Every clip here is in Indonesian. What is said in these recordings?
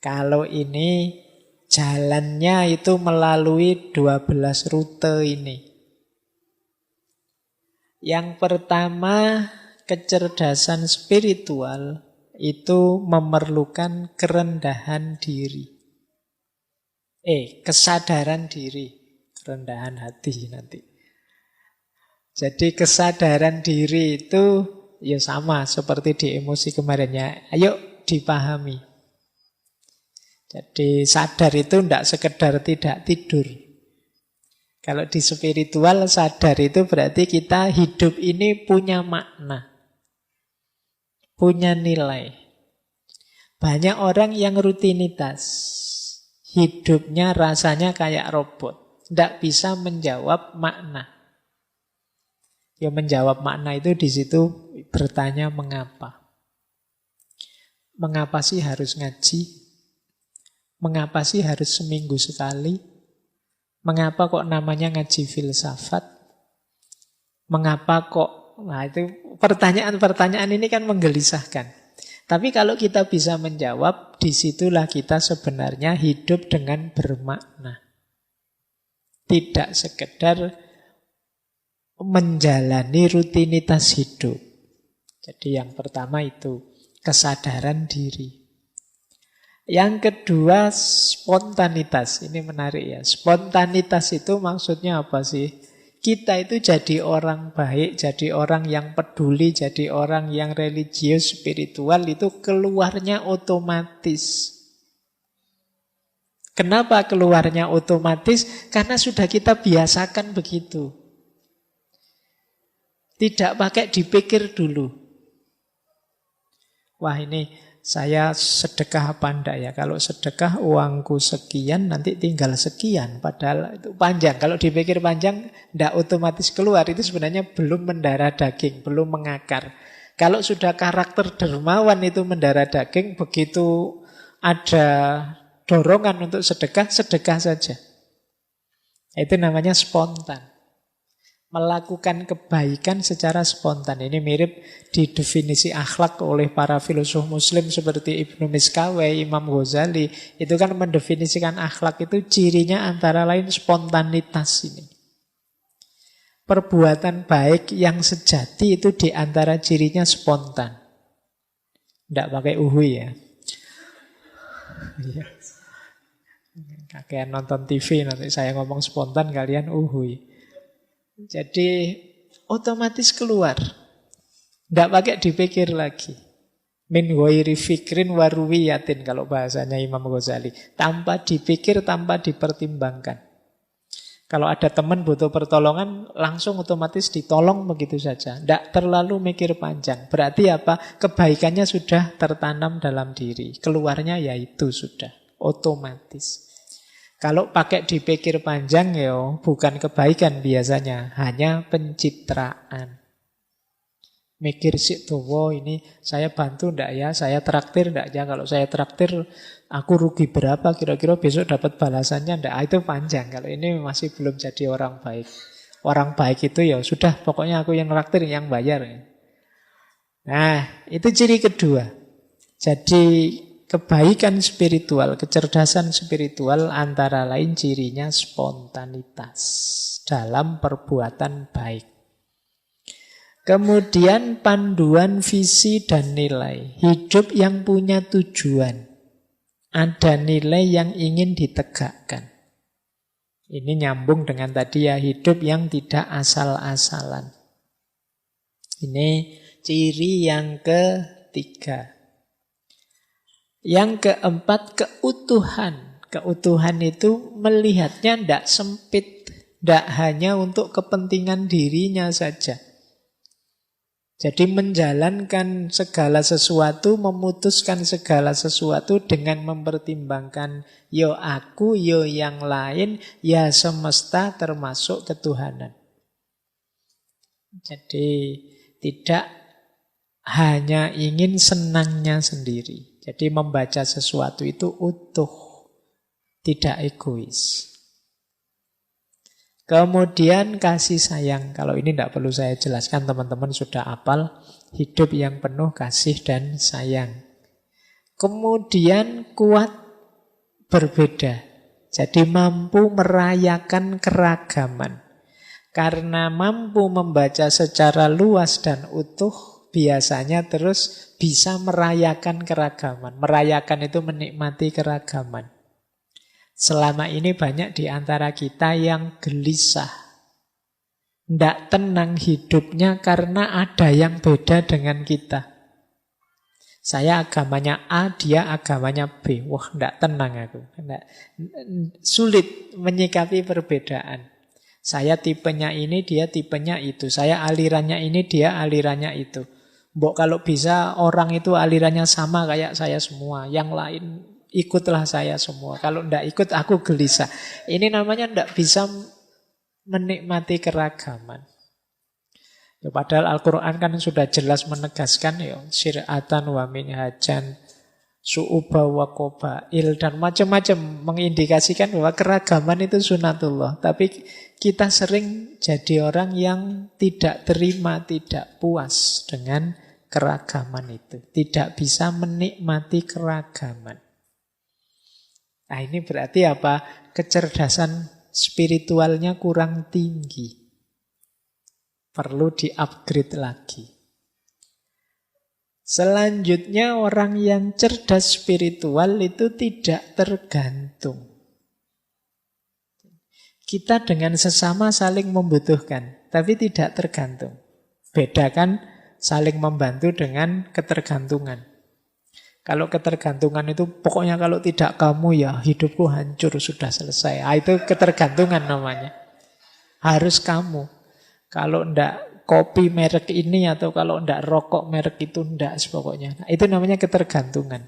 Kalau ini jalannya itu melalui 12 rute ini. Yang pertama, kecerdasan spiritual itu memerlukan kerendahan diri. Kesadaran diri. Kerendahan hati nanti. Jadi kesadaran diri itu ya sama seperti di emosi kemarinnya. Ayo dipahami. Jadi sadar itu tidak sekedar tidak tidur. Kalau di spiritual sadar itu berarti kita hidup ini punya makna. Punya nilai. Banyak orang yang rutinitas. Hidupnya rasanya kayak robot. Tidak bisa menjawab makna. Ya menjawab makna itu di situ bertanya mengapa. Mengapa sih harus ngaji? Mengapa sih harus seminggu sekali? Mengapa kok namanya ngaji filsafat? Mengapa kok? Nah itu pertanyaan-pertanyaan ini kan menggelisahkan. Tapi kalau kita bisa menjawab, disitulah kita sebenarnya hidup dengan bermakna. Tidak sekedar menjalani rutinitas hidup. Jadi yang pertama itu kesadaran diri. Yang kedua spontanitas. Ini menarik ya. Spontanitas itu maksudnya apa sih? Kita itu jadi orang baik, jadi orang yang peduli, jadi orang yang religius, spiritual itu keluarnya otomatis. Kenapa keluarnya otomatis? Karena sudah kita biasakan begitu. Tidak pakai dipikir dulu. Wah ini saya sedekah apa enggak ya? Kalau sedekah uangku sekian, nanti tinggal sekian. Padahal itu panjang. Kalau dipikir panjang, enggak otomatis keluar. Itu sebenarnya belum mendarah daging, belum mengakar. Kalau sudah karakter dermawan itu mendarah daging, begitu ada dorongan untuk sedekah, sedekah saja. Itu namanya spontan. Melakukan kebaikan secara spontan. Ini mirip didefinisi akhlak oleh para filosof muslim seperti Ibnu Miskawai, Imam Ghazali. Itu kan mendefinisikan akhlak itu cirinya antara lain spontanitas ini. Perbuatan baik yang sejati itu diantara cirinya spontan. Tidak pakai uhui ya. Kakean nonton TV, nanti saya ngomong spontan, kalian uhui. Jadi otomatis keluar. Tidak pakai dipikir lagi. Min ghairi fikrin waruwiyatin kalau bahasanya Imam Ghazali. Tanpa dipikir, tanpa dipertimbangkan. Kalau ada teman butuh pertolongan, langsung otomatis ditolong begitu saja. Tidak terlalu mikir panjang. Berarti apa? Kebaikannya sudah tertanam dalam diri. Keluarnya ya itu sudah otomatis. Kalau pakai dipikir panjang ya bukan kebaikan biasanya, hanya pencitraan. Mikir sih tuh, ini saya bantu ndak ya, saya traktir ndak ya, kalau saya traktir aku rugi berapa, kira-kira besok dapat balasannya ndak, itu panjang. Kalau ini masih belum jadi orang baik. Orang baik itu ya sudah, pokoknya aku yang traktir, yang bayar. Nah, itu ciri kedua. Jadi kebaikan spiritual, kecerdasan spiritual antara lain cirinya spontanitas dalam perbuatan baik. Kemudian panduan visi dan nilai. Hidup yang punya tujuan. Ada nilai yang ingin ditegakkan. Ini nyambung dengan tadi ya, hidup yang tidak asal-asalan. Ini ciri yang ketiga. Yang keempat, keutuhan. Keutuhan itu melihatnya tidak sempit, tidak hanya untuk kepentingan dirinya saja. Jadi menjalankan segala sesuatu, memutuskan segala sesuatu dengan mempertimbangkan yo aku, yo yang lain, ya semesta termasuk ketuhanan. Jadi tidak hanya ingin senangnya sendiri. Jadi membaca sesuatu itu utuh, tidak egois. Kemudian kasih sayang. Kalau ini tidak perlu saya jelaskan, teman-teman sudah hafal. Hidup yang penuh kasih dan sayang. Kemudian kuat berbeda. Jadi mampu merayakan keragaman. Karena mampu membaca secara luas dan utuh, biasanya terus bisa merayakan keragaman. Merayakan itu menikmati keragaman. Selama ini banyak di antara kita yang gelisah. Tidak tenang hidupnya karena ada yang beda dengan kita. Saya agamanya A, dia agamanya B. Wah, tidak tenang aku. Sulit menyikapi perbedaan. Saya tipenya ini, dia tipenya itu. Saya alirannya ini, dia alirannya itu. Mbok kalau bisa orang itu alirannya sama kayak saya semua. Yang lain ikutlah saya semua. Kalau tidak ikut, aku gelisah. Ini namanya tidak bisa menikmati keragaman. Ya, padahal Al-Quran kan sudah jelas menegaskan ya, syir'atan wa minhajan, su'uba wa qabail, dan macam-macam mengindikasikan bahwa keragaman itu sunatullah. Tapi kita sering jadi orang yang tidak terima, tidak puas dengan keragaman itu. Tidak bisa menikmati keragaman. Nah, ini berarti apa? Kecerdasan spiritualnya kurang tinggi. Perlu di-upgrade lagi. Selanjutnya, orang yang cerdas spiritual itu tidak tergantung. Kita dengan sesama saling membutuhkan, tapi tidak tergantung. Bedakan saling membantu dengan ketergantungan. Kalau ketergantungan itu pokoknya kalau tidak kamu ya hidupku hancur, sudah selesai. Itu ketergantungan namanya. Harus kamu. Kalau ndak kopi merek ini atau kalau ndak rokok merek itu ndak pokoknya. Nah, itu namanya ketergantungan.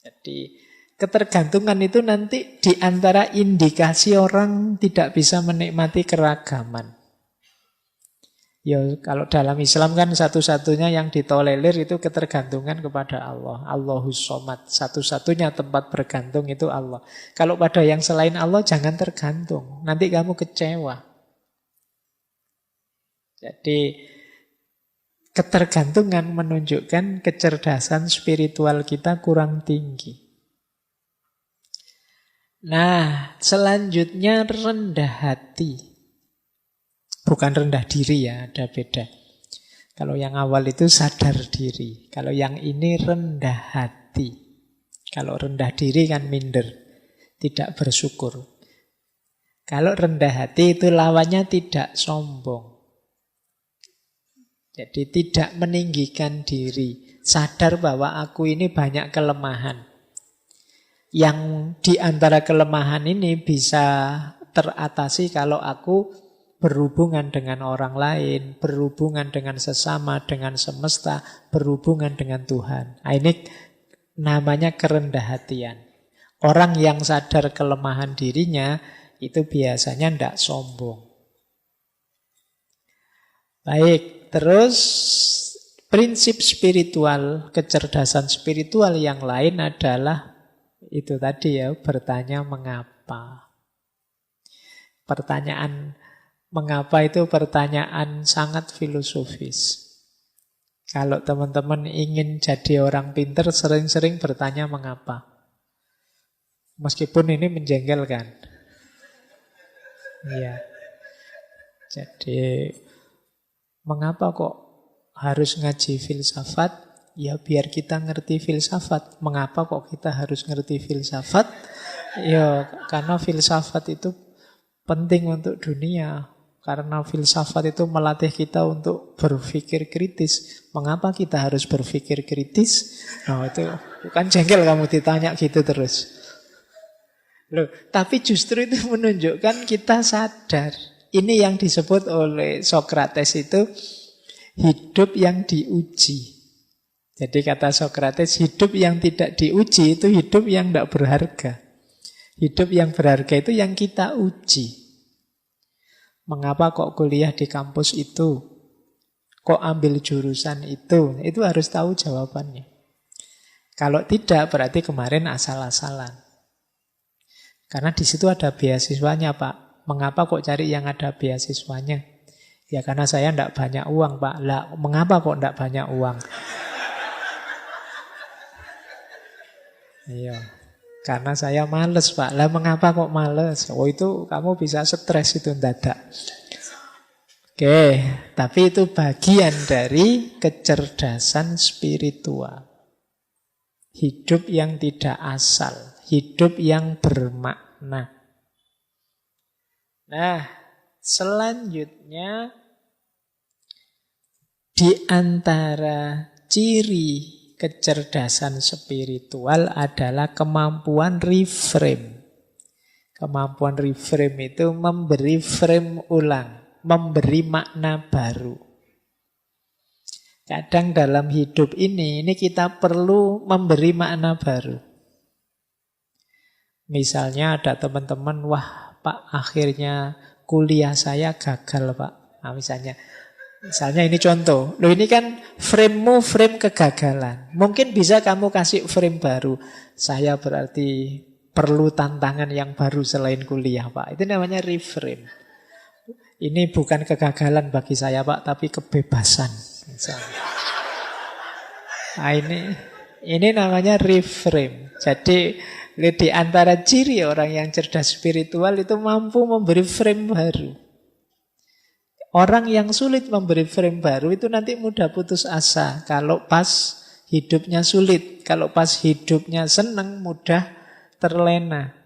Jadi ketergantungan itu nanti di antara indikasi orang tidak bisa menikmati keragaman. Ya, kalau dalam Islam kan satu-satunya yang ditolerir itu ketergantungan kepada Allah. Allahus Somad. Satu-satunya tempat bergantung itu Allah. Kalau pada yang selain Allah jangan tergantung. Nanti kamu kecewa. Jadi ketergantungan menunjukkan kecerdasan spiritual kita kurang tinggi. Nah, selanjutnya rendah hati. Bukan rendah diri ya, ada beda. Kalau yang awal itu sadar diri. Kalau yang ini rendah hati. Kalau rendah diri kan minder, tidak bersyukur. Kalau rendah hati itu lawannya tidak sombong. Jadi tidak meninggikan diri. Sadar bahwa aku ini banyak kelemahan. Yang di antara kelemahan ini bisa teratasi kalau aku berhubungan dengan orang lain, berhubungan dengan sesama, dengan semesta, berhubungan dengan Tuhan. Nah, ini namanya kerendah hatian. Orang yang sadar kelemahan dirinya itu biasanya tidak sombong. Baik, terus prinsip spiritual, kecerdasan spiritual yang lain adalah itu tadi ya, bertanya mengapa. Pertanyaan mengapa itu pertanyaan sangat filosofis. Kalau teman-teman ingin jadi orang pintar, sering-sering bertanya mengapa. Meskipun ini menjengkelkan. Iya. Jadi mengapa kok harus ngaji filsafat? Ya biar kita ngerti filsafat. Mengapa kok kita harus ngerti filsafat? Ya karena filsafat itu penting untuk dunia. Karena filsafat itu melatih kita untuk berpikir kritis. Mengapa kita harus berpikir kritis? Nah itu bukan jengkel kamu ditanya gitu terus. Loh, tapi justru itu menunjukkan kita sadar. Ini yang disebut oleh Sokrates itu hidup yang diuji. Jadi kata Sokrates, hidup yang tidak diuji itu hidup yang tidak berharga. Hidup yang berharga itu yang kita uji. Mengapa kok kuliah di kampus itu? Kok ambil jurusan itu? Itu harus tahu jawabannya. Kalau tidak, berarti kemarin asal-asalan. Karena di situ ada beasiswanya, Pak. Mengapa kok cari yang ada beasiswanya? Ya karena saya tidak banyak uang, Pak. Lah, mengapa kok tidak banyak uang? Iya. Karena saya males, Pak. Lah mengapa kok males? Oh itu kamu bisa stres itu mendadak. Oke, tapi itu bagian dari kecerdasan spiritual. Hidup yang tidak asal, hidup yang bermakna. Nah, selanjutnya di antara ciri kecerdasan spiritual adalah kemampuan reframe. Kemampuan reframe itu memberi frame ulang, memberi makna baru. Kadang dalam hidup ini kita perlu memberi makna baru. Misalnya ada teman-teman, wah Pak, akhirnya kuliah saya gagal Pak. Nah, Misalnya ini contoh. Loh ini kan frame-mu frame kegagalan. Mungkin bisa kamu kasih frame baru. Saya berarti perlu tantangan yang baru selain kuliah Pak. Itu namanya reframe. Ini bukan kegagalan bagi saya Pak, tapi kebebasan. Misalnya. Nah ini namanya reframe. Jadi di antara ciri orang yang cerdas spiritual itu mampu memberi frame baru. Orang yang sulit memberi frame baru itu nanti mudah putus asa. Kalau pas hidupnya sulit, kalau pas hidupnya senang, mudah terlena.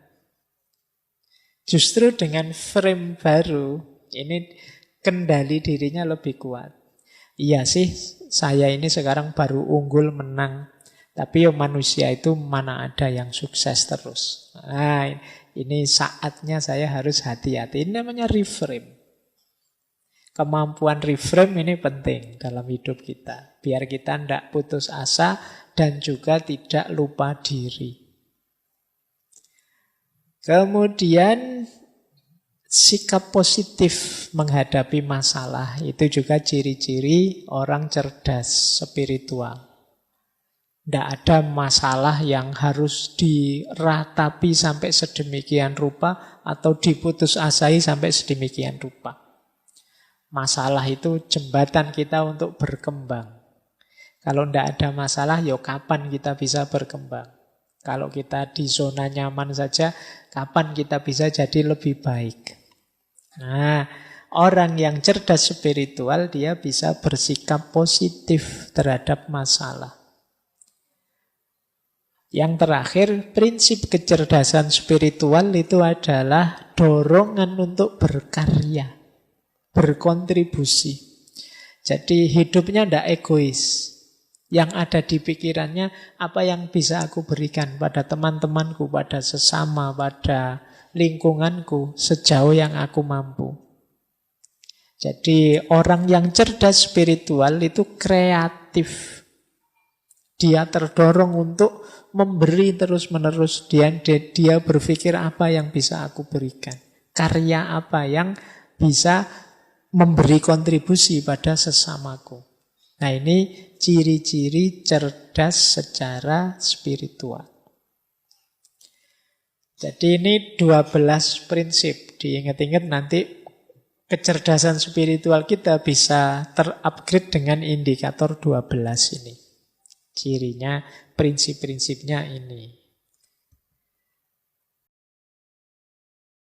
Justru dengan frame baru, ini kendali dirinya lebih kuat. Iya sih, saya ini sekarang baru unggul menang. Tapi manusia itu mana ada yang sukses terus. Nah, ini saatnya saya harus hati-hati. Ini namanya reframe. Kemampuan reframe ini penting dalam hidup kita. Biar kita tidak putus asa dan juga tidak lupa diri. Kemudian sikap positif menghadapi masalah. Itu juga ciri-ciri orang cerdas spiritual. Tidak ada masalah yang harus diratapi sampai sedemikian rupa atau diputus asai sampai sedemikian rupa. Masalah itu jembatan kita untuk berkembang. Kalau tidak ada masalah, ya kapan kita bisa berkembang? Kalau kita di zona nyaman saja, kapan kita bisa jadi lebih baik? Nah, orang yang cerdas spiritual, dia bisa bersikap positif terhadap masalah. Yang terakhir, prinsip kecerdasan spiritual itu adalah dorongan untuk berkarya, berkontribusi. Jadi hidupnya tidak egois. Yang ada di pikirannya, apa yang bisa aku berikan pada teman-temanku, pada sesama, pada lingkunganku, sejauh yang aku mampu. Jadi orang yang cerdas spiritual itu kreatif. Dia terdorong untuk memberi terus-menerus. Dia berpikir apa yang bisa aku berikan. Karya apa yang bisa memberi kontribusi pada sesamaku. Nah ini ciri-ciri cerdas secara spiritual. Jadi ini 12 prinsip. Diingat-ingat nanti kecerdasan spiritual kita bisa terupgrade dengan indikator 12 ini. Cirinya, prinsip-prinsipnya ini.